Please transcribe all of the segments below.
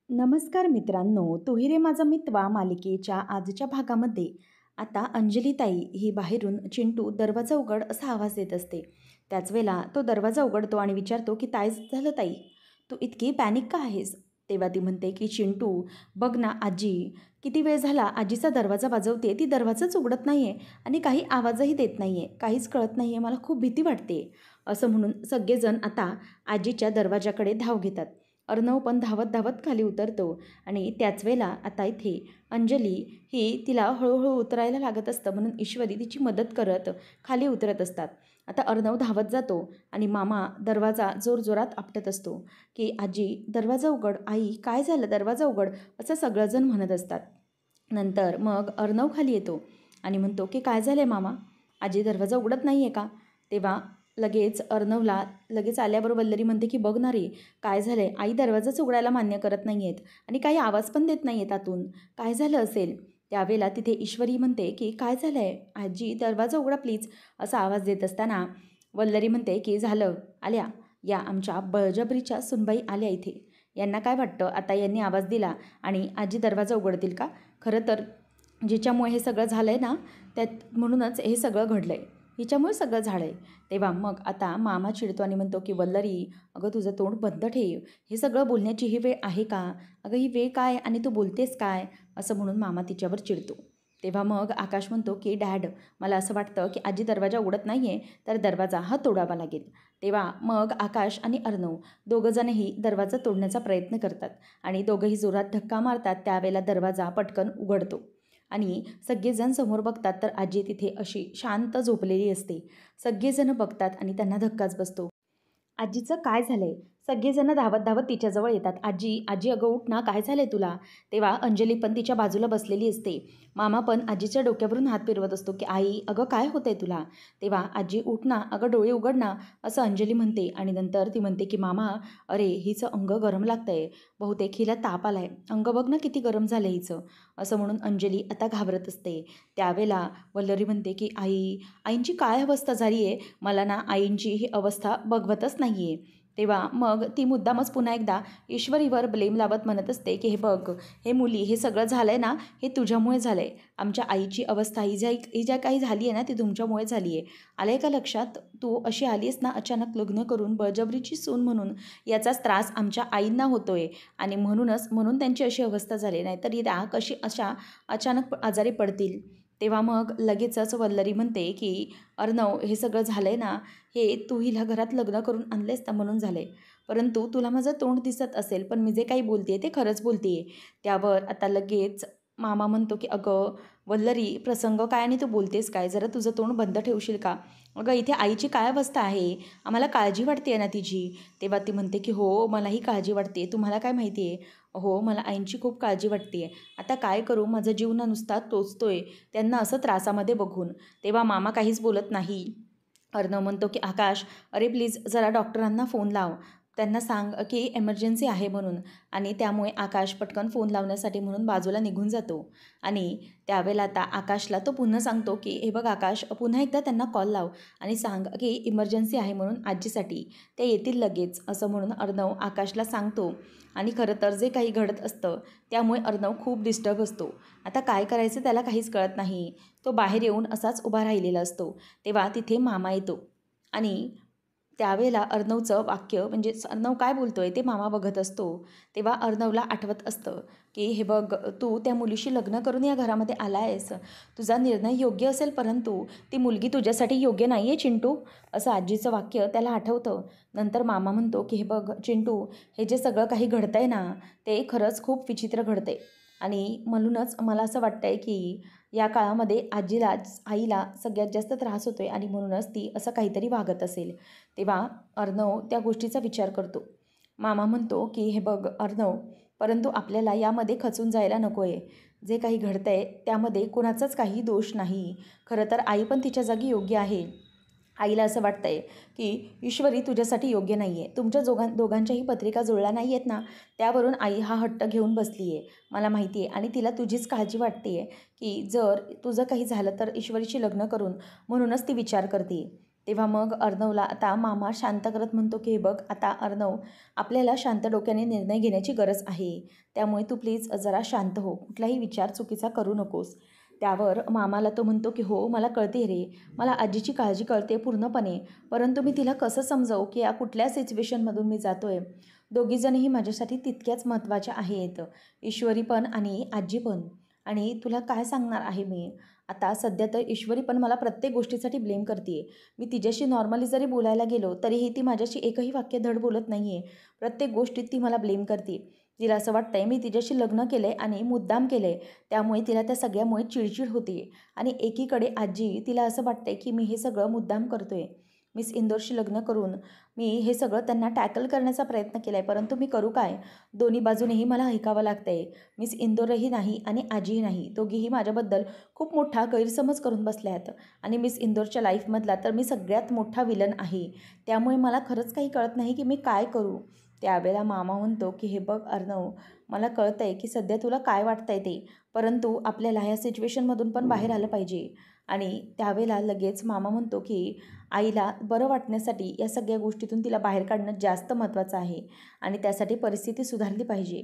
नमस्कार मित्रांनो, तू रे माझा मितवा मालिकेच्या आजच्या भागामध्ये आता अंजलीताई ही बाहेरून चिंटू दरवाजा उघड असा आवाज देत असते. त्याच वेळेला तो दरवाजा उघडतो आणि विचारतो की काय झालं ताई, तू इतकी पॅनिक का आहेस? तेव्हा ती म्हणते की चिंटू बघ ना आजी, किती वेळ झाला आजीचा दरवाजा वाजवते, ती दरवाजाच उघडत नाही आहे आणि काही आवाजही देत नाही आहे, काहीच कळत नाही आहे, मला खूप भीती वाटते. असं म्हणून सगळेजण आता आजीच्या दरवाजाकडे धाव घेतात. अर्णव पण धावत धावत खाली उतरतो आणि त्याच वेळेला आता इथे अंजली ही तिला हळूहळू उतरायला लागत असतं, म्हणून ईश्वरी तिची मदत करत खाली उतरत असतात. आता अर्णव धावत जातो आणि मामा दरवाजा जोरजोरात आपटत असतो की आजी दरवाजा उघड, आई काय झालं दरवाजा उघड, असं सगळंजण म्हणत असतात. नंतर मग अर्णव खाली येतो आणि म्हणतो की काय झालं आहे मामा, आजी दरवाजा उघडत नाही आहे का? तेव्हा लगेच अर्णवला लगेच आल्याबरोबर वल्लरी म्हणते की बघ ना रे, काय झालं आहे, आई दरवाजाच उघडायला मान्य करत नाही आहेत आणि काही आवाज पण देत नाही आहेत आतून, काय झालं असेल? त्यावेळेला तिथे ईश्वरी म्हणते की काय झालं आहे आजी, दरवाजा उघडा प्लीज, असा आवाज देत असताना वल्लरी म्हणते की झालं, आल्या या आमच्या बळजबरीच्या सुनबाई आल्या इथे. यांना काय वाटतं आता यांनी आवाज दिला आणि आजी दरवाजा उघडतील का? खरं तर जिच्यामुळे हे सगळं झालं आहे ना, त्यात म्हणूनच हे सगळं घडलं आहे, हिच्यामुळे सगळं झालं आहे. तेव्हा मग आता मामा चिडतो आणि म्हणतो की वल्लरी, अगं तुझं तोंड बंद ठेव, हे सगळं बोलण्याची ही वेळ आहे का? अगं ही वेळ काय आणि तू बोलतेस काय? असं म्हणून मामा तिच्यावर चिडतो. तेव्हा मग आकाश म्हणतो की डॅड, मला असं वाटतं की आजी दरवाजा उघडत नाही आहे, तर दरवाजा हा तोडावा लागेल. तेव्हा मग आकाश आणि अर्णव दोघंजणही दरवाजा तोडण्याचा प्रयत्न करतात आणि दोघंही जोरात धक्का मारतात. त्यावेळेला दरवाजा पटकन उघडतो आणि सगळेजण समोर बघतात तर आजी तिथे अशी शांत झोपलेली असते. सगळेजण बघतात आणि त्यांना धक्काच बसतो. आजीचं काय झालंय? सगळेजण धावत धावत तिच्याजवळ येतात. आजी, आजी अगं उठ ना, काय झालंय तुला? तेव्हा अंजली पण तिच्या बाजूला बसलेली असते. मामा पण आजीच्या डोक्यावरून हात फिरवत असतो की आई अगं काय होतंय तुला? तेव्हा आजी उठ ना, अगं डोळे उघड ना, असं अंजली म्हणते आणि नंतर ती म्हणते की मामा, अरे हिचं अंग गरम लागतंय, बहुतेक हिला ताप आलाय, अंग बघ ना किती गरम झालं हिचं, असं म्हणून अंजली आता घाबरत असते. त्यावेळेला वल्लरी म्हणते की आई, आईंची काय अवस्था झाली आहे, मला ना आईंची ही अवस्था बघवतच नाही आहे. तेव्हा मग ती मुद्दामच पुन्हा एकदा ईश्वरीवर ब्लेम लावत म्हणत असते की हे बघ, हे मुली, हे सगळं झालं आहे ना, हे तुझ्यामुळे झालं आहे. आमच्या आईची अवस्था ही ज्या काही झाली आहे ना, ती तुमच्यामुळे झाली आहे. आलं आहे का लक्षात? तू अशी आली आहेस ना अचानक लग्न करून, बळजबरीची सून म्हणून, याचाच त्रास आमच्या आईंना होतो आहे आणि म्हणून त्यांची अशी अवस्था झाली, नाही तर त्या कशी अशा अचानक आजारी पडतील. तेव्हा मग लगेचच वल्लरी म्हणते की अर्णव, हे सगळं झालं आहे ना, हे तू हिला घरात लग्न करून आणलेस ना म्हणून झालं आहे. परंतु तुला माझं तोंड दिसत असेल, पण मी जे काही बोलते आहे ते खरंच बोलते आहे. त्यावर आता लगेच मामा म्हणतो की अगं वल्लरी, प्रसंग काय आणि तू बोलतेस काय? जरा तुझं तोंड बंद ठेवशील का? अगं इथे आईची काय अवस्था आहे, आम्हाला काळजी वाटते आहे ना तिची. तेव्हा ती म्हणते की हो मलाही काळजी वाटते, तुम्हाला काय माहिती आहे? हो मला आईंची खूप काळजी वाटते आहे. आता काय करू, माझा जीव ना नुसता टोचतोय त्यांना असं त्रासामध्ये बघून. तेव्हा मामा काहीच बोलत नाही. अर्णव म्हणतो की आकाश, अरे प्लीज जरा डॉक्टरांना फोन लाव, त्यांना सांग की एमर्जन्सी आहे म्हणून. आणि त्यामुळे आकाश पटकन फोन लावण्यासाठी म्हणून बाजूला निघून जातो आणि त्यावेळेला आता आकाशला तो पुन्हा सांगतो की हे बघ आकाश, पुन्हा एकदा त्यांना कॉल लाव आणि सांग की इमर्जन्सी आहे म्हणून आजीसाठी, ते येतील लगेच, असं म्हणून अर्णव आकाशला सांगतो. आणि खरं तर जे काही घडत असतं त्यामुळे अर्णव खूप डिस्टर्ब असतो. आता काय करायचं त्याला काहीच कळत नाही. तो बाहेर येऊन असाच उभा राहिलेला असतो. तेव्हा तिथे मामा येतो आणि त्यावेळेला अर्णवचं वाक्य म्हणजे अर्णव काय बोलतो आहे ते मामा बघत असतो. तेव्हा अर्णवला आठवत असतं की हे बघ, तू त्या मुलीशी लग्न करून या घरामध्ये आला आहेस, तुझा निर्णय योग्य असेल, परंतु ती मुलगी तुझ्यासाठी योग्य नाही आहे चिंटू, असं आजीचं वाक्य त्याला आठवतं. नंतर मामा म्हणतो की हे बघ चिंटू, हे जे सगळं काही घडतं आहे ना, ते खरंच खूप विचित्र घडतं आहे आणि म्हणूनच मला असं वाटतं आहे की या काळामध्ये आईला सगळ्यात जास्त त्रास होतो आहे आणि म्हणूनच ती असं काहीतरी वागत असेल. तेव्हा अर्णव त्या गोष्टीचा विचार करतो. मामा म्हणतो की हे बघ अर्णव, परंतु आपल्याला यामध्ये खचून जायला नको आहे. जे काही घडतं आहे त्यामध्ये कोणाचाच काही दोष नाही. खरं तर आई पण तिच्या जागी योग्य आहे. आईला असं वाटतं आहे की ईश्वरी तुझ्यासाठी योग्य नाही आहे. तुमच्या दोघांच्याही पत्रिका जुळल्या नाही आहेत ना, त्यावरून आई हा हट्ट घेऊन बसली आहे. मला माहिती आहे आणि तिला तुझीच काळजी वाटते आहे की जर तुझं काही झालं तर ईश्वरीशी लग्न करून, म्हणूनच ती विचार करते. तेव्हा मग अर्णवला आता मामा शांत करत म्हणतो की हे बघ आता अर्णव, आपल्याला शांत डोक्याने निर्णय घेण्याची गरज आहे. त्यामुळे तू प्लीज जरा शांत हो. कुठलाही विचार चुकीचा करू नकोस. त्यावर मामाला तो म्हणतो की हो मला कळते रे, मला आजीची काळजी कळते पूर्णपणे. परंतु मी तिला कसं समजावू की या कुठल्या सिच्युएशनमधून मी जातोय. दोघीजणही माझ्यासाठी तितक्याच महत्त्वाच्या आहेत. ईश्वरी पण आणि आजी पण. आणि तुला काय सांगणार आहे मी. आता सध्या तर ईश्वरी पण मला प्रत्येक गोष्टीसाठी ब्लेम करते. मी तिच्याशी नॉर्मली जरी बोलायला गेलो तरीही ती माझ्याशी एकही वाक्य धड बोलत नाही आहे. प्रत्येक गोष्टीत ती मला ब्लेम करते. तिला असं वाटतंय मी तिच्याशी लग्न केलं आहे आणि मुद्दाम केलं आहे. त्यामुळे तिला त्या सगळ्यामुळे चिडचिड होते. आणि एकीकडे आजी तिला असं वाटतंय की मी हे सगळं मुद्दाम करतोय. मिस इंदोरशी लग्न करून मी हे सगळं त्यांना टॅकल करण्याचा प्रयत्न केला आहे. परंतु मी करू काय. दोन्ही बाजूनेही मला ऐकावं लागतं आहे. मिस इंदोरही नाही आणि आजीही नाही. दोघीही माझ्याबद्दल खूप मोठा गैरसमज करून बसल्या आहेत. आणि मिस इंदोरच्या लाईफमधला तर मी सगळ्यात मोठा विलन आहे. त्यामुळे मला खरंच काही कळत नाही की मी काय करू. त्यावेळेला मामा म्हणतो की हे बघ अर्णव, मला कळतं आहे की सध्या तुला काय वाटतं आहे ते. परंतु आपल्याला ह्या सिच्युएशनमधून पण बाहेर आलं पाहिजे. आणि त्यावेळेला लगेच मामा म्हणतो की आईला बरं वाटण्यासाठी या सगळ्या गोष्टीतून तिला बाहेर काढणं जास्त महत्त्वाचं आहे. आणि त्यासाठी परिस्थिती सुधारली पाहिजे.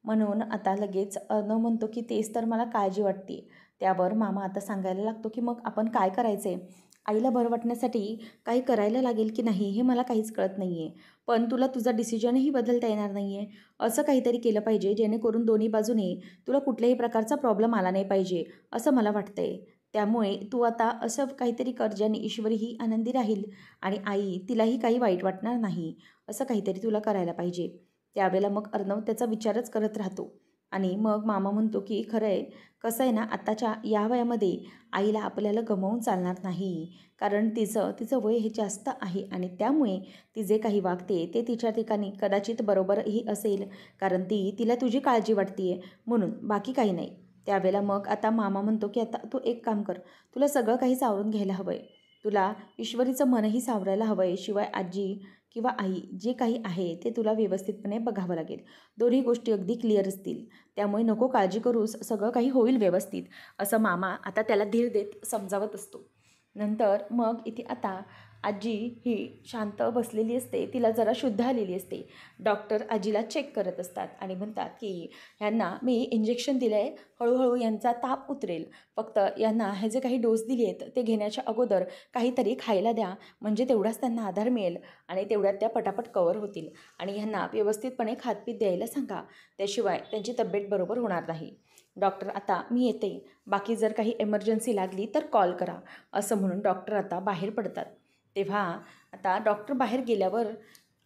म्हणून आता लगेच अर्णव म्हणतो की तेच तर मला काळजी वाटते. त्यावर मामा आता सांगायला लागतो की मग आपण काय करायचं आहे. आईला बरं वाटण्यासाठी काही करायला लागेल की नाही हे मला काहीच कळत नाही आहे. पण तुला तुझा डिसिजनही बदलता येणार नाही आहे. असं काहीतरी केलं पाहिजे जेणेकरून दोन्ही बाजूने तुला कुठल्याही प्रकारचा प्रॉब्लेम आला नाही पाहिजे असं मला वाटतं आहे. त्यामुळे तू आता असं काहीतरी कर ज्याने ईश्वरीही आनंदी राहील आणि आई तिलाही काही वाईट वाटणार नाही. असं काहीतरी तुला करायला पाहिजे. त्यावेळेला मग अर्णव त्याचा विचारच करत राहतो. आणि मग मामा म्हणतो की खरं आहे, कसं आहे ना आत्ताच्या या वयामध्ये आईला आपल्याला गमावून चालणार नाही. कारण तिचं वय हे जास्त आहे आणि त्यामुळे ती जे काही वागते ते तिच्या ठिकाणी कदाचित बरोबरही असेल. कारण तिला तुझी काळजी वाटते आहे म्हणून, बाकी काही नाही. त्यावेळेला मग आता मामा म्हणतो की आता तू एक काम कर, तुला सगळं काही सावरून घ्यायला हवं आहे. तुला ईश्वरीचं मनही सावरायला हवं आहे. शिवाय आजी किंवा आई जे काही आहे ते तुला व्यवस्थितपणे बघावं लागेल. दोन्ही गोष्टी अगदी क्लिअर असतील. त्यामुळे नको काळजी करूस, सगळं काही होईल व्यवस्थित असं मामा आता त्याला धीर देत समजावत असतो. नंतर मग इथे आता आजी ही शांत बसलेली असते. तिला जरा शुद्ध आलेली असते. डॉक्टर आजीला चेक करत असतात आणि म्हणतात की ह्यांना मी इंजेक्शन दिलं आहे, हळूहळू यांचा ताप उतरेल. फक्त यांना हे जे काही डोस दिले आहेत ते घेण्याच्या अगोदर काहीतरी खायला द्या. म्हणजे तेवढाच त्यांना आधार मिळेल आणि तेवढ्यात त्या पटापट कवर होतील. आणि ह्यांना व्यवस्थितपणे खातपीत द्यायला सांगा. त्याशिवाय त्यांची तब्येत बरोबर होणार नाही. डॉक्टर आता मी येते, बाकी जर काही एमर्जन्सी लागली तर कॉल करा असं म्हणून डॉक्टर आता बाहेर पडतात. तेव्हा आता डॉक्टर बाहेर गेल्यावर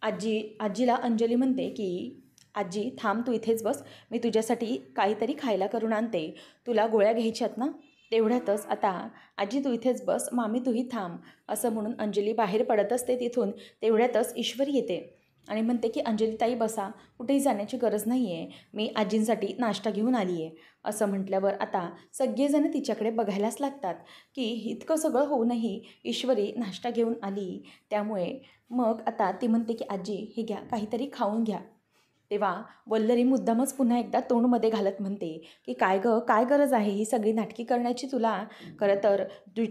आजीला अंजली म्हणते की आजी थांब, तू इथेच बस, मी तुझ्यासाठी काहीतरी खायला करून आणते. तुला गोळ्या घ्यायच्यात ना. तेवढ्यातच आता आजी तू इथेच बस, मामी तूही थांब असं म्हणून अंजली बाहेर पडत असते तिथून. तेवढ्यातच ईश्वरी येते आणि म्हणते की अंजलीताई बसा, कुठेही जाण्याची गरज नाही आहे, मी आजींसाठी नाश्ता घेऊन आली आहे. असं म्हटल्यावर आता सगळेजण तिच्याकडे बघायलाच लागतात की इतकं सगळं होऊनही ईश्वरी नाश्ता घेऊन आली. त्यामुळे मग आता ती म्हणते की आजी हे घ्या, काहीतरी खाऊन घ्या. तेव्हा वल्लरी मुद्दामच पुन्हा एकदा तोंडमध्ये घालत म्हणते की काय गं, काय गरज आहे ही सगळी नाटकी करण्याची तुला. खरं तर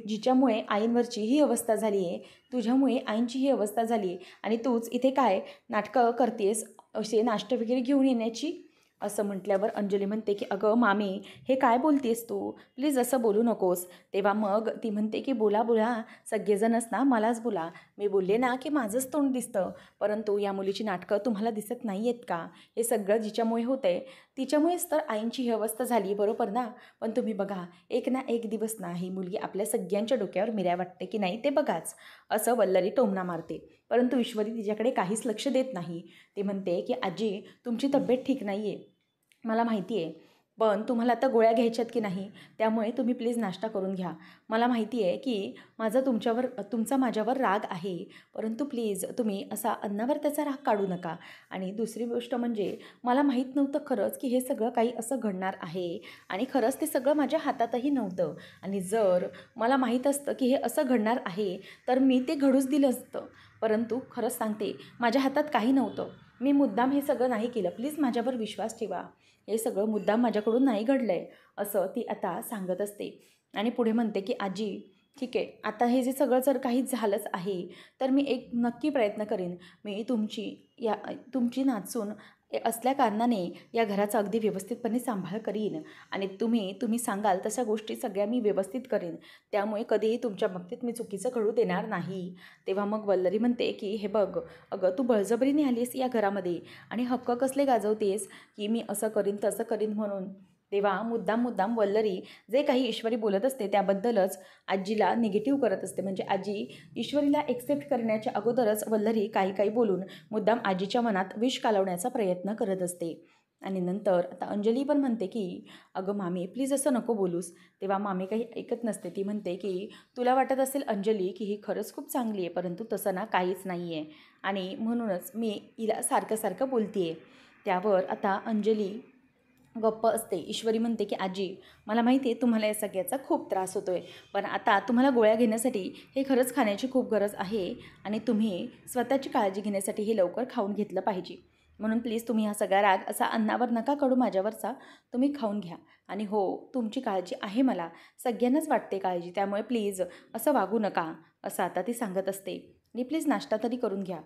जिच्यामुळे आईंवरची ही अवस्था झाली आहे, तुझ्यामुळे आईंची ही अवस्था झाली आणि तूच इथे काय नाटकं करतेस असे नाश्ते वगैरे घेऊन येण्याची. असं म्हटल्यावर अंजली म्हणते की अगं मामी हे काय बोलतेस तू, प्लीज असं बोलू नकोस. तेव्हा मग ती म्हणते की बोला बोला, सगळेजणच ना मलाच बोला. मी बोलले ना की माझंच तोंड दिसतं, परंतु या मुलीची नाटकं तुम्हाला दिसत नाही आहेत का. हे सगळं जिच्यामुळे होतं आहे तिच्यामुळेच तर आईंची ही अवस्था झाली, बरोबर ना. पण तुम्ही बघा, एक ना एक दिवस ना ही मुलगी आपल्या सगळ्यांच्या डोक्यावर मिऱ्या वाटते की नाही ते बघाच. असं वल्लरी टोमणा मारते. परंतु ईश्वरी तिच्याकडे काहीच लक्ष देत नाही. ती म्हणते की आजी तुमची तब्येत ठीक नाही आहे, मला माहिती आहे. पण तुम्हाला आता गोळ्या घ्यायच्यात की नाही, त्यामुळे तुम्ही प्लीज नाश्ता करून घ्या. मला माहिती आहे की तुमचा माझ्यावर राग आहे, परंतु प्लीज तुम्ही असा अन्नावर त्याचा राग काढू नका. आणि दुसरी गोष्ट म्हणजे मला माहीत नव्हतं खरंच की हे सगळं काही असं घडणार आहे. आणि खरंच ते सगळं माझ्या हातातही नव्हतं. आणि जर मला माहीत असतं की हे असं घडणार आहे तर मी ते घडूच दिलं असतं. परंतु खरंच सांगते, माझ्या हातात काही नव्हतं. मी मुद्दाम हे सगळं नाही केलं. प्लीज माझ्यावर विश्वास ठेवा. हे सगळं मुद्दाम माझ्याकडून नाही घडलं आहे असं ती आता सांगत असते. आणि पुढे म्हणते की आजी ठीक आहे. आता हे जे सगळं जर काही झालंच आहे, तर मी एक नक्की प्रयत्न करीन. मी तुमची नातसून असल्या कारणाने या घराचा अगदी व्यवस्थितपणे सांभाळ करीन आणि तुम्ही सांगाल तशा गोष्टी सगळ्या मी व्यवस्थित करेन. त्यामुळे कधीही तुमच्या बाबतीत मी चुकीचं घडू देणार नाही. तेव्हा मग वल्लरी म्हणते, की "हे बघ, अगं तू बळजबरीने आलीस या घरामध्ये आणि हक्क कसले गाजवतेस, की मी असं करीन, तसं करीन म्हणून." तेव्हा मुद्दाम वल्लरी जे काही ईश्वरी बोलत असते त्याबद्दलच आजीला निगेटिव्ह करत असते. म्हणजे आजी ईश्वरीला एक्सेप्ट करण्याच्या अगोदरच वल्लरी काही बोलून मुद्दाम आजीच्या मनात विष कालवण्याचा प्रयत्न करत असते. आणि नंतर आता अंजली पण म्हणते, की "अगं मामी प्लीज असं नको बोलूस." तेव्हा मामी काही ऐकत नसते. ती म्हणते, की "तुला वाटत असेल अंजली, की ही खरंच खूप चांगली आहे, परंतु तसं ना काहीच नाही आहे आणि म्हणूनच मी हिला सारखं बोलते आहे." त्यावर आता अंजली गप्प असते. ईश्वरी म्हणते, की "आजी, मला माहिती आहे तुम्हाला या सगळ्याचा खूप त्रास होतो आहे, पण आता तुम्हाला गोळ्या घेण्यासाठी हे खरंच खाण्याची खूप गरज आहे आणि तुम्ही स्वतःची काळजी घेण्यासाठी हे लवकर खाऊन घेतलं पाहिजे. म्हणून प्लीज तुम्ही हा सगळा राग असा अन्नावर नका काढू माझ्यावरचा, तुम्ही खाऊन घ्या. आणि हो, तुमची काळजी आहे मला, सगळ्यांनाच वाटते काळजी, त्यामुळे प्लीज असं वागू नका." असं आता ती सांगत असते. आणि प्लीज नाश्ता तरी करून घ्या.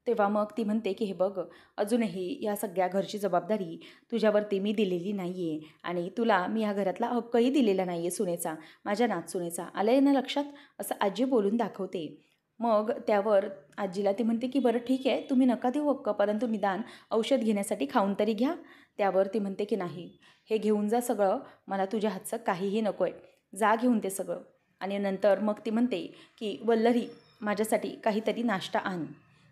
तेव्हा मग ती म्हणते, की "हे बघ, अजूनही या सगळ्या घरची जबाबदारी तुझ्यावरती मी दिलेली नाही आहे आणि तुला मी ह्या घरातला हक्कही दिलेला नाही आहे सुनेचा, माझ्या नातसुनेचा. आलं आहे ना लक्षात?" असं आजी बोलून दाखवते. मग त्यावर आजीला ती म्हणते, की "बरं ठीक आहे, तुम्ही नका देऊ हक्क, परंतु निदान औषध घेण्यासाठी खाऊन तरी घ्या." त्यावर ती म्हणते, की "नाही, हे घेऊन जा सगळं, मला तुझ्या हातचं काहीही नको आहे. जा घेऊन ते सगळं." आणि नंतर मग ती म्हणते, की "वल्लरी, माझ्यासाठी काहीतरी नाश्ता आण."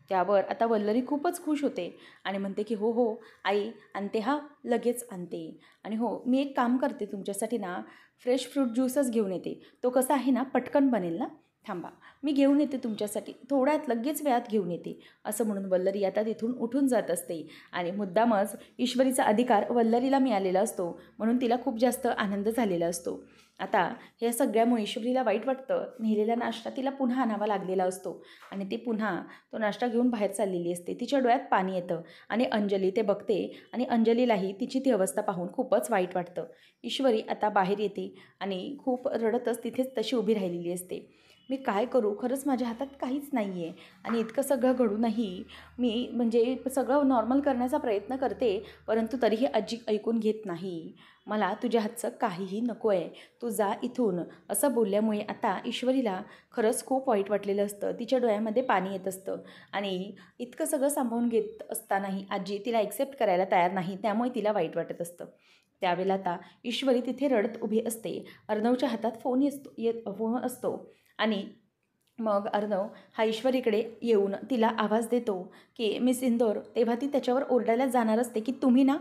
त्यावर आता वल्लरी खूपच खुश होते आणि म्हणते, की "हो हो आई, आणते हा, लगेच आणते. आणि हो, मी एक काम करते तुमच्यासाठी ना, फ्रेश फ्रूट ज्यूसच घेऊन येते. तो कसा आहे ना, पटकन बनेल ना, थांबा, मी घेऊन येते तुमच्यासाठी, थोड्यात लगेच वेळात घेऊन येते." असं म्हणून वल्लरी आता तिथून उठून जात असते आणि मुद्दामच ईश्वरीचा अधिकार वल्लरीला मिळालेला असतो म्हणून तिला खूप जास्त आनंद झालेला असतो. आता ह्या सगळ्यामुळे ईश्वरीला वाईट वाटतं. नेलेला नाश्ता तिला पुन्हा आणावा लागलेला असतो आणि ती पुन्हा तो नाश्ता घेऊन बाहेर चाललेली असते. तिच्या डोळ्यात पाणी येतं आणि अंजली ते बघते आणि अंजलीलाही तिची ती अवस्था पाहून खूपच वाईट वाटतं. ईश्वरी आता बाहेर येते आणि खूप रडतच तिथेच तशी उभी राहिलेली असते. मी काय करू? खरंच माझ्या हातात काहीच नाही आहे आणि इतकं सगळं घडूनही मी म्हणजे सगळं नॉर्मल करण्याचा प्रयत्न करते, परंतु तरीही आजी ऐकून घेत नाही. मला तुझ्या हातचं काहीही नको आहे, तू जा इथून. असं बोलल्यामुळे आता ईश्वरीला खरंच खूप वाईट वाटलेलं असतं. तिच्या डोळ्यामध्ये पाणी येत असतं आणि इतकं सगळं सांभाळून घेत असतानाही आजी तिला एक्सेप्ट करायला तयार नाही, त्यामुळे तिला वाईट वाटत असतं. त्यावेळेला आता ईश्वरी तिथे रडत उभी असते. अर्णवच्या हातात फोन असतो आणि मग अर्णव हा ईश्वरीकडे येऊन तिला आवाज देतो, की "मिस इंदोर." तेव्हा ती त्याच्यावर ओरडायला जाणार असते, की "तुम्ही ना."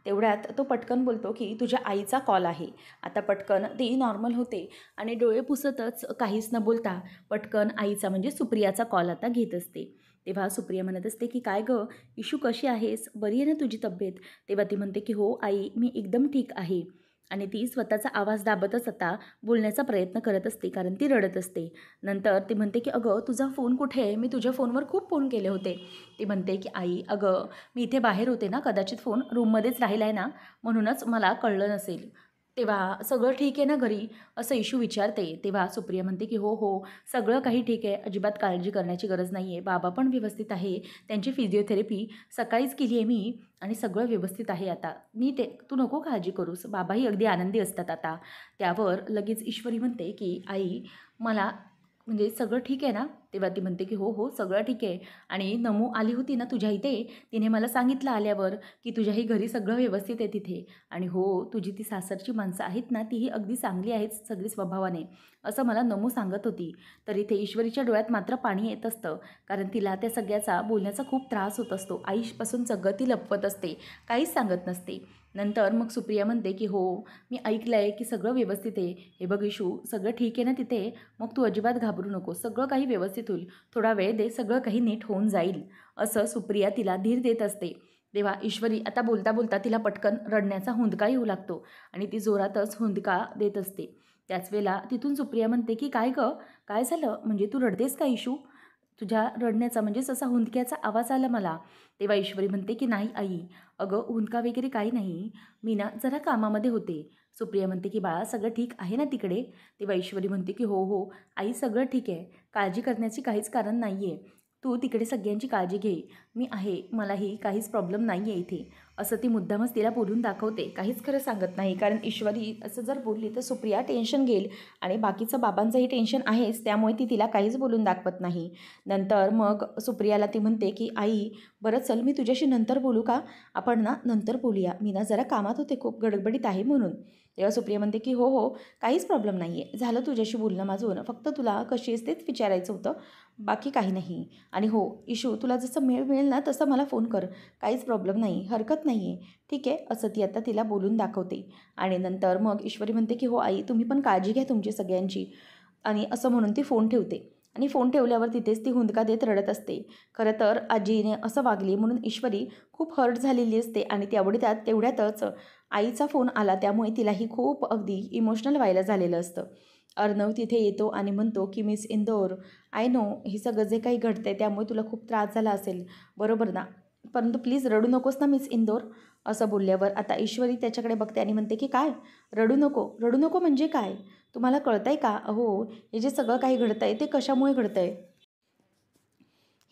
तेवढ्यात तो पटकन बोलतो, की "तुझ्या आईचा कॉल आहे." आता पटकन ती नॉर्मल होते आणि डोळे पुसतच काहीच न बोलता पटकन आईचा म्हणजे सुप्रियाचा कॉल आता घेत असते. तेव्हा सुप्रिया म्हणत असते, की "काय गं इशू, कशी आहेस? बरी आहे ना तुझी तब्येत?" तेव्हा ती म्हणते, की "हो आई, मी एकदम ठीक आहे." आणि ती स्वतःचा आवाज दाबतच आता बोलण्याचा प्रयत्न करत असते, कारण ती रडत असते. नंतर ती म्हणते, की "अगं तुझा फोन कुठे आहे? मी तुझ्या फोनवर खूप फोन केले होते." ती म्हणते, की "आई, अगं मी इथे बाहेर होते ना, कदाचित फोन रूममध्येच राहिला आहे ना, म्हणूनच मला कळलं नसेल." तेव्हा "सगळं ठीक आहे ना घरी?" असं इशू विचारते. तेव्हा सुप्रिया म्हणते, की "हो हो, सगळं काही ठीक आहे, अजिबात काळजी करण्याची गरज नाही आहे. बाबा पण व्यवस्थित आहे, त्यांची फिजिओथेरपी सकाळीच केली आहे मी आणि सगळं व्यवस्थित आहे आता. तू नको काळजी करूस, बाबाही अगदी आनंदी असतात आता." त्यावर लगेच ईश्वरी म्हणते, की "आई, मला म्हणजे सगळं ठीक आहे ना?" तेव्हा ती म्हणते, की "हो हो, सगळं ठीक आहे. आणि नमू आली होती ना तुझ्या इथे, तिने मला सांगितलं आल्यावर, की तुझ्याही घरी सगळं व्यवस्थित आहे तिथे. आणि हो, तुझी ती सासरची माणसं आहेत ना, तीही अगदी चांगली आहेत सगळी स्वभावाने." असं मला नमू सांगत होती. तर इथे ईश्वरीच्या डोळ्यात मात्र पाणी येत असतं, कारण तिला त्या सगळ्याचा बोलण्याचा खूप त्रास होत असतो. आईपासून सगळं ती लपवत असते, काहीच सांगत नसते. नंतर मग सुप्रिया म्हणते, की "हो, मी ऐकलं आहे की सगळं व्यवस्थित आहे. हे बघ इशू, सगळं ठीक आहे ना तिथे? मग तू अजिबात घाबरू नको, सगळं काही व्यवस्थित होईल. थोडा वेळ दे, सगळं काही नीट होऊन जाईल." असं सुप्रिया तिला धीर देत असते. तेव्हा ईश्वरी आता बोलता बोलता तिला पटकन रडण्याचा हुंदका येऊ लागतो आणि ती जोरातच हुंदका देत असते. त्याच वेळेला तिथून सुप्रिया म्हणते, की "काय गं, काय झालं? म्हणजे तू रडतेस का इशू?" तुझ्या रडण्याचा म्हणजेच असा हुंदक्याचा आवाज आला मला. तेव्हा ईश्वरी म्हणते की नाही आई, अगं हुंदका वगैरे काही नाही, मी ना जरा कामामध्ये होते. सुप्रिया म्हणते की बाळा सगळं ठीक आहे ना तिकडे? तेव्हा ईश्वरी म्हणते की हो हो आई, सगळं ठीक आहे, काळजी करण्याची काहीच कारण नाही आहे. तू तिकडे सगळ्यांची काळजी घे, मी आहे, मलाही काहीच प्रॉब्लेम नाही आहे इथे, असं ती मुद्दामच तिला बोलून दाखवते. काहीच खरं सांगत नाही, कारण ईश्वरी असं जर बोलली तर सुप्रिया टेन्शन घेईल आणि बाकीचं बाबांचंही टेन्शन आहेच, त्यामुळे ती तिला काहीच बोलून दाखवत नाही. नंतर मग सुप्रियाला ती म्हणते की आई, बरं चल मी तुझ्याशी नंतर बोलू का? आपण ना नंतर बोलूया, मी ना जरा कामात होते, खूप गडबडीत आहे म्हणून. तेव्हा सुप्रिया म्हणते की हो हो काहीच प्रॉब्लेम नाही आहे, झालं तुझ्याशी बोलणं माझं, फक्त तुला कशी आहेस तेच विचारायचं होतं, बाकी काही नाही. आणि हो इशू, तुला जसं मेळ मिळेल ना तसं मला फोन कर, काहीच प्रॉब्लेम नाही, हरकत नाही आहे, ठीक आहे, असं ती आता तिला बोलून दाखवते. आणि नंतर मग ईश्वरी म्हणते की हो आई, तुम्ही पण काळजी घ्या तुमची सगळ्यांची, आणि असं म्हणून ती फोन ठेवते. आणि फोन ठेवल्यावर तिथेच ती हुंदका देत रडत असते. खरं तर आजीने असं वागली म्हणून ईश्वरी खूप हर्ट झालेली असते आणि तेवढ्यातच आईचा फोन आला, त्यामुळे तिलाही खूप अगदी इमोशनल व्हायला झालेलं असतं. अर्णव तिथे येतो आणि म्हणतो की मिस इंदोर, आय नो हे सगळं जे काही घडतंय त्यामुळे तुला खूप त्रास झाला असेल, बरोबर ना? परंतु प्लीज रडू नकोस ना मिस इंदोर. असं बोलल्यावर आता ईश्वरी त्याच्याकडे बघते आणि म्हणते की काय, रडू नको? रडू नको म्हणजे काय? तुम्हाला कळतंय का? अहो, हे जे सगळं काही घडतंय ते कशामुळे घडतंय?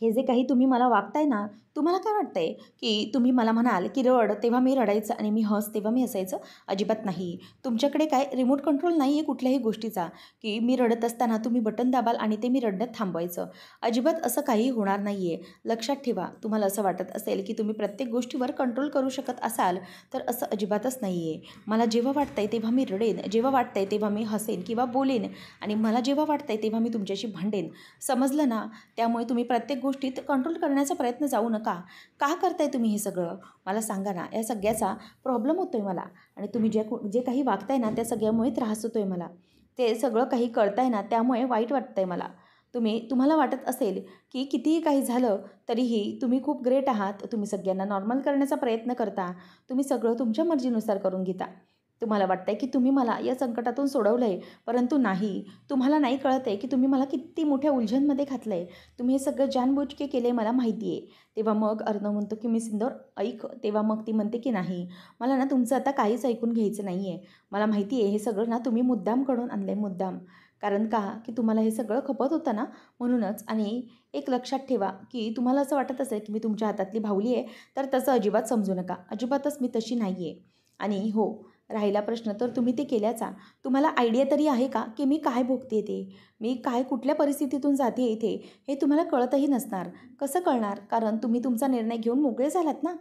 हे जे काही तुम्ही मला वागताय ना, तुम्हाला काय वाटतंय की तुम्ही मला म्हणाल की रड तेव्हा मी रडायचं आणि मी हस तेव्हा मी हसायचं? अजिबात नाही. तुमच्याकडे काय रिमोट कंट्रोल नाही आहे कुठल्याही गोष्टीचा की मी रडत असताना तुम्ही बटन दाबाल आणि ते मी रडण्यात थांबवायचं. अजिबात असं काही होणार नाही आहे. लक्षात ठेवा, तुम्हाला असं वाटत असेल की तुम्ही प्रत्येक गोष्टीवर कंट्रोल करू शकत असाल, तर असं अजिबातच नाही आहे. मला जेव्हा वाटतंय तेव्हा मी रडेन, जेव्हा वाटतंय तेव्हा मी हसेन किंवा बोलेन, आणि मला जेव्हा वाटतंय तेव्हा मी तुमच्याशी भांडेन. समजलं ना? त्यामुळे तुम्ही प्रत्येक गोष्टीत कंट्रोल करण्याचा प्रयत्न जाऊ नका. का करताय तुम्ही हे सगळं? मला सांगा ना. या सगळ्याचा प्रॉब्लेम होतो आहे मला, आणि तुम्ही जे काही वागताय ना त्या सगळ्यामुळे त्रास होतो आहे मला. ते सगळं काही कळतंय ना त्यामुळे वाईट वाटतंय मला. तुम्हाला वाटत असेल की कितीही काही झालं तरीही तुम्ही खूप ग्रेट आहात. तुम्ही सगळ्यांना नॉर्मल करण्याचा प्रयत्न करता. तुम्ही सगळं तुमच्या मर्जीनुसार करून घेता. तुम्हाला वाटतंय की तुम्ही मला या संकटातून सोडवलं आहे, परंतु नाही. तुम्हाला नाही कळत आहे की तुम्ही मला किती मोठ्या उलझनमध्ये घातलं आहे. तुम्ही हे सगळं जानबूजके केले मला माहिती आहे. तेव्हा मग अर्णव म्हणतो की मिस इंदौर ऐक. तेव्हा मग ती म्हणते की नाही, मला ना तुमचं आता काहीच ऐकून घ्यायचं नाही आहे. मला माहिती आहे हे सगळं ना तुम्ही मुद्दाम करून आणलं आहे, मुद्दाम. कारण का की तुम्हाला हे सगळं खपत होतं ना, म्हणूनच. आणि एक लक्षात ठेवा की तुम्हाला असं वाटत असेल की मी तुमच्या हातातली भावली आहे, तर तसं अजिबात समजू नका. अजिबातच मी तशी नाही आहे. आणि हो, राहिला प्रश्न तर तुम्ही ते केल्याचा. तुम्हाला आयडिया तरी आहे का की मी काय भोगते ते? मी काय कुठल्या परिस्थितीतून जाते इथे, हे तुम्हाला कळतही नसणार. कसं कळणार? कारण तुम्ही तुमचा निर्णय घेऊन मोकळे झालात ना.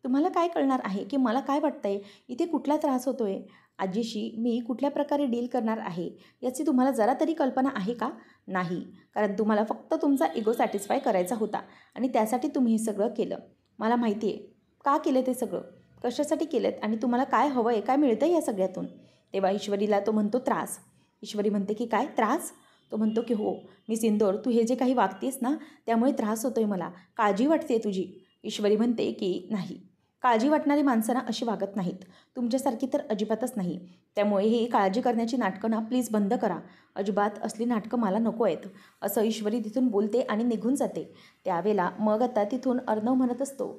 तुम्हाला काय कळणार आहे की मला काय वाटतंय, इथे कुठला त्रास होतोय, आजीशी मी कुठल्या प्रकारे डील करणार आहे, याची तुम्हाला जरा तरी कल्पना आहे का? नाही. कारण तुम्हाला फक्त तुमचा इगो सॅटिस्फाय करायचा होता आणि त्यासाठी तुम्ही हे सगळं केलं. मला माहिती आहे का केलं ते सगळं, कशासाठी केलेत, आणि तुम्हाला काय हवं आहे, काय मिळतं या सगळ्यातून. तेव्हा ईश्वरीला तो म्हणतो त्रास. ईश्वरी म्हणते की काय त्रास? तो म्हणतो की हो मिस इंदौर, तू हे जे काही वागतेस ना त्यामुळे त्रास होतोय मला, काळजी वाटते तुझी. ईश्वरी म्हणते की नाही, काळजी वाटणारी माणसं ना अशी वागत नाहीत, तुमच्यासारखी तर अजिबातच नाही. त्यामुळे ही काळजी करण्याची नाटकं ना प्लीज बंद करा. अजिबात असली नाटकं मला नको आहेत. असं ईश्वरी तिथून बोलते आणि निघून जाते. त्यावेळेला मग आता तिथून अर्णव म्हणत असतो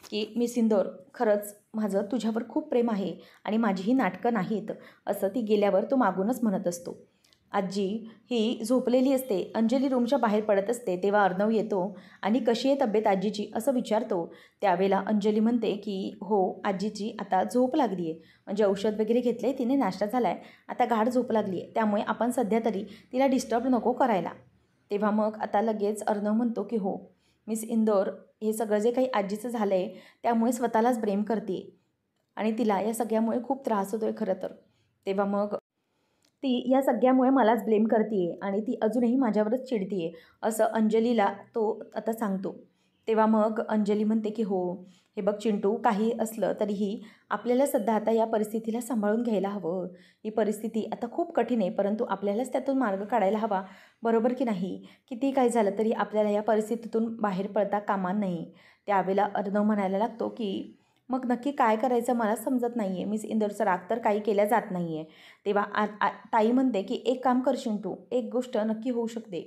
की मिस इंदौर, खरंच माझं तुझ्यावर खूप प्रेम आहे आणि माझी ही नाटकं नाहीत, असं ती गेल्यावर तो मागूनच म्हणत असतो. आजी ही झोपलेली असते. अंजली रूमच्या बाहेर पडत असते. तेव्हा अर्णव येतो आणि कशी आहे तब्येत आजीची असं विचारतो. त्यावेळेला अंजली म्हणते की हो आजीची आता झोप लागली आहे, म्हणजे औषध वगैरे घेतलं आहे तिने, नाश्ता झाला आहे, आता गाढ झोप लागली आहे, त्यामुळे आपण सध्या तरी तिला डिस्टर्ब नको करायला. तेव्हा मग आता लगेच अर्णव म्हणतो की हो मिस इंदौर, हे सगळं जे काही आजीचं झालं आहे त्यामुळे स्वतःलाच ब्लेम करते आणि तिला या सगळ्यामुळे खूप त्रास होतो आहे खरं तर. तेव्हा मग ती या सगळ्यामुळे मलाच ब्लेम करते आहे आणि ती अजूनही माझ्यावरच चिडते आहे, असं अंजलीला तो आता सांगतो. तेव्हा मग अंजली म्हणते की हो हे बघ चिंटू, काही असलं तरीही आपल्याला सध्या आता या परिस्थितीला सांभाळून घ्यायला हवं. ही परिस्थिती आता खूप कठीण आहे, परंतु आपल्यालाच त्यातून मार्ग काढायला हवा, बरोबर की नाही? किती काही झालं तरी आपल्याला या परिस्थितीतून बाहेर पडता कामा नये. त्यावेळेला अर्णव म्हणायला लागतो की मग नक्की काय करायचं मला समजत नाही आहे. मिस इंदौरचा राग तर काही केल्या जात नाही आहे. तेव्हा ताई म्हणते की एक काम कर चिंटू, एक गोष्ट नक्की होऊ शकते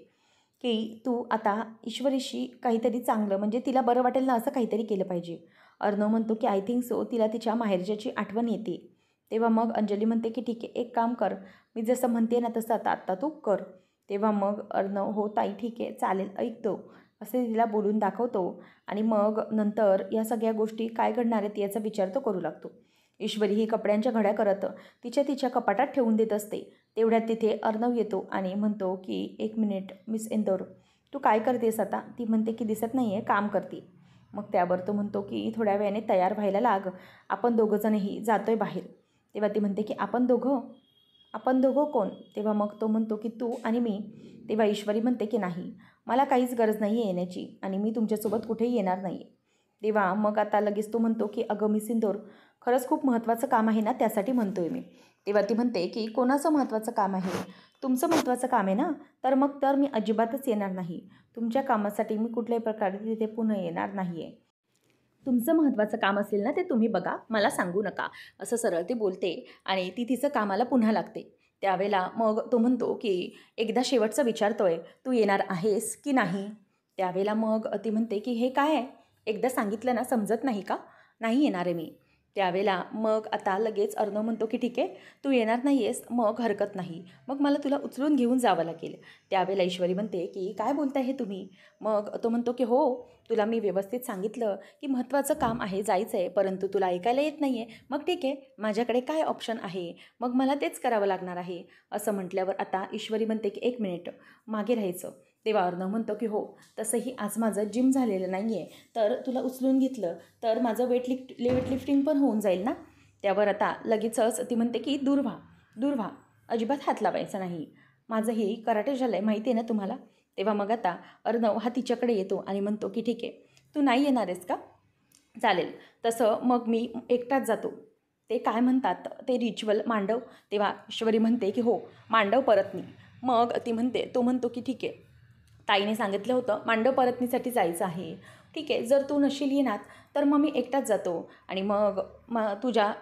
की तू आता ईश्वरीशी काहीतरी चांगलं म्हणजे तिला बरं वाटेल ना असं काहीतरी केलं पाहिजे. अर्णव म्हणतो की आय थिंक सो तिला तिच्या माहेरच्याची आठवण येते. तेव्हा मग अंजली म्हणते की ठीक आहे, एक काम कर, मी जसं म्हणते ना तसं आता आत्ता तू कर. तेव्हा मग अर्णव हो ताई ठीक आहे चालेल ऐकतो असे तिला बोलून दाखवतो. आणि मग नंतर या सगळ्या गोष्टी काय घडणार आहेत याचा विचार तो करू लागतो. ईश्वरी ही कपड्यांच्या घड्या करत तिच्या कपाटात ठेवून देत असते. तेवढ्यात तिथे अर्णव येतो आणि म्हणतो की एक मिनिट मिस इंदौर, तू काय करतेस आता? ती म्हणते की दिसत नाही आहे, काम करते. मग त्यावर तो म्हणतो की थोड्या वेळाने तयार व्हायला लाग, आपण दोघंजणही जातो आहे बाहेर. तेव्हा ती म्हणते की आपण दोघं कोण? तेव्हा मग तो म्हणतो की तू आणि मी. तेव्हा ईश्वरी म्हणते की नाही, मला काहीच गरज नाही आहे येण्याची आणि मी तुमच्यासोबत कुठेही येणार नाही आहे. तेव्हा मग आता लगेच तो म्हणतो की अगं मिस इंदौर, खरंच खूप महत्त्वाचं काम आहे ना, त्यासाठी म्हणतो आहे मी. तेव्हा ती म्हणते की कोणाचं महत्त्वाचं काम आहे? तुमचं महत्त्वाचं काम आहे ना, तर मी अजिबातच येणार नाही. तुमच्या कामासाठी मी कुठल्याही प्रकारे तिथे पुन्हा येणार नाही आहे. तुमचं महत्त्वाचं काम असेल ना ते तुम्ही बघा, मला सांगू नका, असं सरळ ती बोलते आणि ती तिचं कामाला पुन्हा लागते. त्यावेळेला मग तो म्हणतो की एकदा शेवटचं विचारतोय, तू येणार आहेस की नाही? त्यावेळेला मग ती म्हणते की हे काय आहे? एकदा सांगितलं ना समजत नाही का? नाही येणार आहे मी. त्यावेळेला मग आता लगेच अर्णव म्हणतो की ठीक आहे, तू येणार नाही आहेस, मग हरकत नाही, मग मला तुला उचलून घेऊन जावं लागेल. त्यावेळेला ईश्वरी म्हणते की काय बोलताय हे तुम्ही? मग तो म्हणतो की हो, तुला मी व्यवस्थित सांगितलं की महत्त्वाचं काम आहे, जायचं आहे, परंतु तुला ऐकायला येत नाही आहे. मग ठीक आहे, माझ्याकडे काय ऑप्शन आहे, मग मला तेच करावं लागणार आहे. असं म्हटल्यावर आता ईश्वरी म्हणते की एक मिनिट मागे राहायचं. तेव्हा अर्णव म्हणतो की हो, तसंही आज माझं जिम झालेलं नाही आहे, तर तुला उचलून घेतलं तर माझं वेटलिफ्टिंग पण होऊन जाईल ना. त्यावर आता लगेचच ती म्हणते की दूर व्हा, अजिबात हात लावायचा नाही, माझं हे कराटे झालं आहे माहिती आहे ना तुम्हाला. तेव्हा मग आता अर्णव हा तिच्याकडे येतो आणि म्हणतो की ठीक आहे, तू नाही येणार आहेस का? चालेल, तसं मग मी एकटाच जातो. ते काय म्हणतात ते रिच्युअल मांडव. तेव्हा ईश्वरी म्हणते की हो, मांडव परतनी. मग ती म्हणते, तो म्हणतो की ठीक आहे, ताईने सांगितलं होतं मांडव परतनीसाठी जायचं आहे. ठीक आहे, जर तू नशील येणार तर मग मी एकटाच जातो आणि मग तुझ्या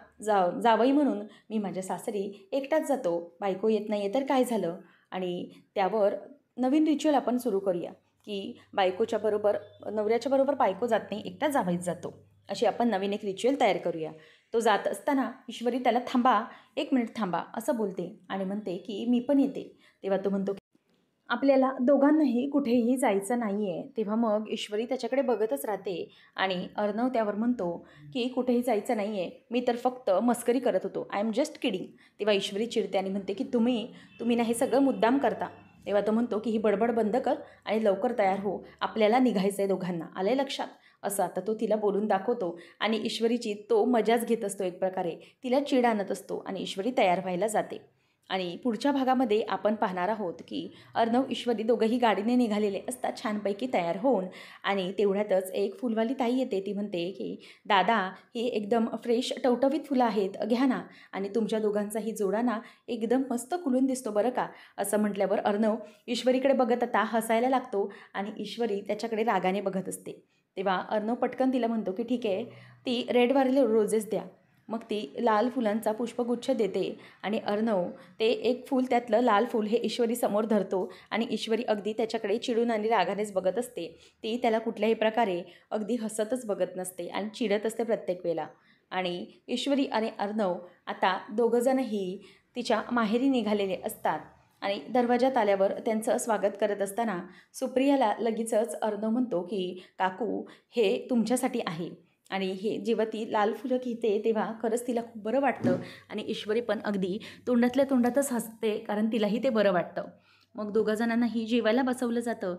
जावई म्हणून मी माझ्या सासरी एकटाच जातो. बायको येत नाही आहे तर काय झालं? आणि त्यावर नवीन रिच्युअल आपण सुरू करूया की नवऱ्याच्या बरोबर बायको जात नाही, एकटाच जावईच जातो. अशी आपण नवीन एक रिच्युअल तयार करूया. तो जात असताना ईश्वरी त्याला थांबा, एक मिनिट थांबा असं बोलते आणि म्हणते की मी पण येते. तेव्हा तो म्हणतो आपल्याला दोघांनाही कुठेही जायचं नाही आहे. तेव्हा मग ईश्वरी त्याच्याकडे बघतच राहते आणि अर्णव त्यावर म्हणतो की कुठेही जायचं नाही आहे, मी तर फक्त मस्करी करत होतो, आय एम जस्ट किडिंग. तेव्हा ईश्वरी चिडते आणि म्हणते की तुम्ही ना हे सगळं मुद्दाम करता. तेव्हा तो म्हणतो की ही बडबड बंद कर आणि लवकर तयार हो, आपल्याला निघायचं आहे दोघांना, आलं लक्षात? असं आता तो तिला बोलून दाखवतो आणि ईश्वरीची तो मजाच घेत असतो एक प्रकारे, तिला चीड आणत असतो आणि ईश्वरी तयार व्हायला जाते. आणि पुढच्या भागामध्ये आपण पाहणार आहोत की अर्णव ईश्वरी दोघंही गाडीने निघालेले असतात छानपैकी तयार होऊन. आणि तेवढ्यातच एक फुलवाली ताई येते. ती म्हणते की दादा, ही एकदम फ्रेश टवटवीत फुलं आहेत, घ्या ना, आणि तुमच्या दोघांचाही जोडा ना एकदम मस्त खुलून दिसतो बरं का. असं म्हटल्यावर अर्णव ईश्वरीकडे बघत आता हसायला लागतो आणि ईश्वरी त्याच्याकडे रागाने बघत असते. तेव्हा अर्णव पटकन तिला म्हणतो की ठीक आहे, ती रेडवाले रोजेस द्या. मग ती लाल फुलांचा पुष्पगुच्छ देते आणि अर्णव ते एक फूल, त्यातलं लाल फूल हे ईश्वरी समोर धरतो आणि ईश्वरी अगदी त्याच्याकडे चिडून आणि रागानेच बघत असते. ती त्याला कुठल्याही प्रकारे अगदी हसतच बघत नसते आणि चिडत असते प्रत्येक वेळेला. आणि ईश्वरी आणि अर्णव आता दोघंजणही तिच्या माहेरी निघालेले असतात आणि दरवाजात आल्यावर त्यांचं स्वागत करत असताना सुप्रियाला लगेचच अर्णव म्हणतो की काकू, हे तुमच्यासाठी आहे. आणि हे जेव्हा ती लाल फुलं घेते तेव्हा खरंच तिला खूप बरं वाटतं आणि ईश्वरी पण अगदी तोंडातल्या तोंडातच हसते, कारण तिलाही ते बरं वाटतं. मग दोघा जणांनाही जेवायला बसवलं जातं.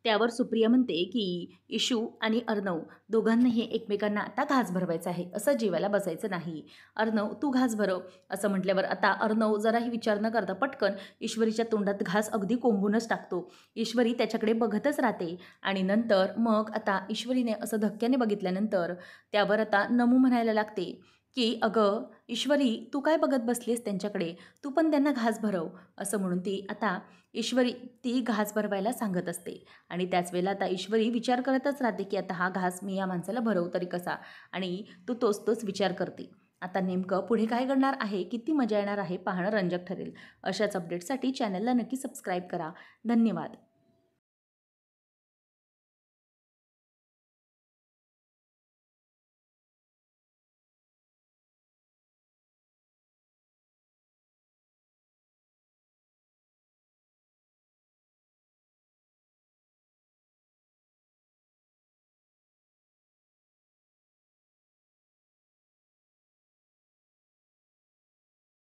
त्यावर सुप्रिया म्हणते की इशू आणि अर्णव दोघांनाही एकमेकांना आता घास भरवायचा आहे, असं जेवायला बसायचं नाही. अर्णव, तू घास भरव. असं म्हटल्यावर आता अर्णव जराही विचार न करता पटकन ईश्वरीच्या तोंडात घास अगदी कोंबूनच टाकतो. ईश्वरी त्याच्याकडे बघतच राहते आणि नंतर मग आता ईश्वरीने असं धक्क्याने बघितल्यानंतर त्यावर आता नमू म्हणायला लागते की अगं ईश्वरी, तू काय बघत बसलीस त्यांच्याकडे, तू पण त्यांना घास भरव. असं म्हणून ती आता ईश्वरी ती घास भरवायला सांगत असते. आणि त्याच वेळेला आता ईश्वरी विचार करतच राहते की आता हा घास मी या माणसाला भरवू तरी कसा, आणि तोच विचार करते. आता नेमकं पुढे काय घडणार आहे, किती मजा येणार आहे पाहणं रंजक ठरेल. अशाच अपडेट्ससाठी चॅनलला नक्की सबस्क्राईब करा. धन्यवाद.